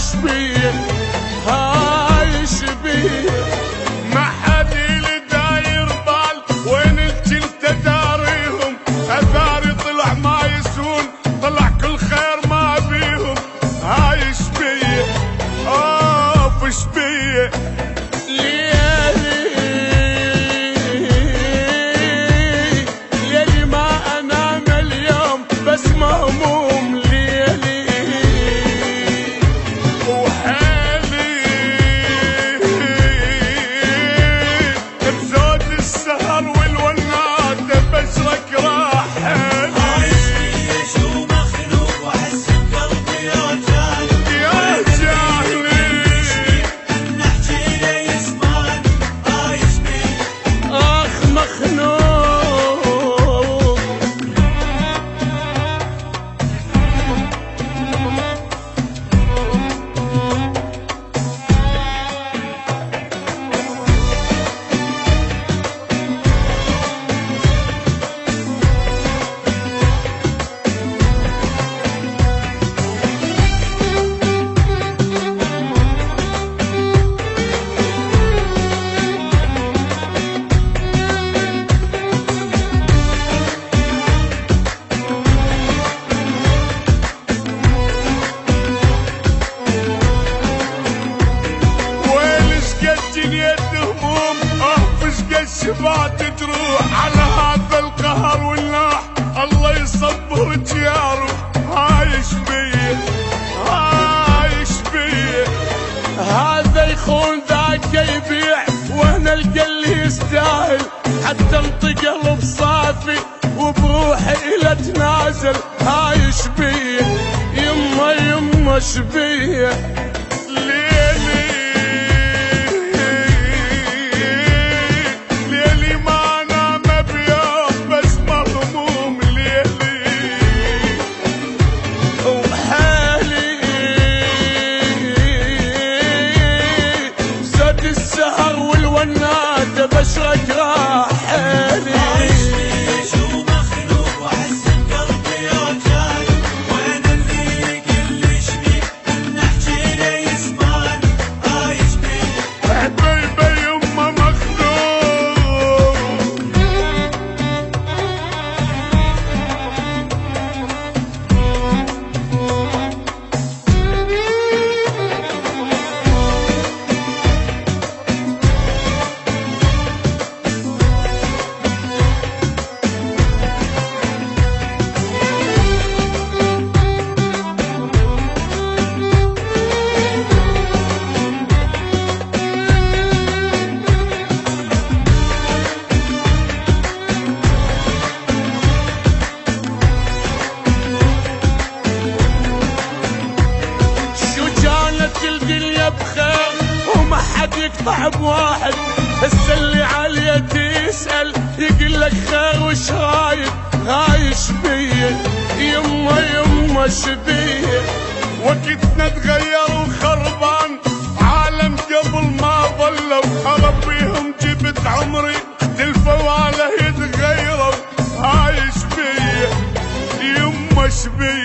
عايش بيه عايش بيه ما حد اللي داير بال وين الجلد داريهم اثاري طلع ما يسون طلع كل خير ما بيهم عايش بيه فش بيه ليلي ما انام اليوم بس مهموم ليلي وحالي بزود السهر والونات بشرك راح عايش بيه شو مخنوق واحس بقلبي يا جاني يا جاني نحكي لي يسمعني عايش بيه اخ مخنوق يد هموم فشقة الشفات تروح على هذا القهر والناح الله يصبر جياره عايش بيه عايش بيه هذا يخون ذاك يبيع وهنا القل يستاهل حتى انطق قلب صافي وبروحي الى تنازل عايش بيه يما يما شبيه بشرك راح حالي عايش بيه شو مخنوق واحس بقلبي يا جاني وين اللي يقلشني نحكي لي يسمعني عايش بيه حبيبي يما مخنوق الدنيا بخير وما حد يقطع بواحد هسه اللي عليه تسأل يقول لك خير وش رايد عايش بيه يما يما شبيه وقتنا تغير وخربان عالم قبل ما ظلوا خرب بيهم جبت عمري الفواله يتغيروا عايش بيه يما شبيه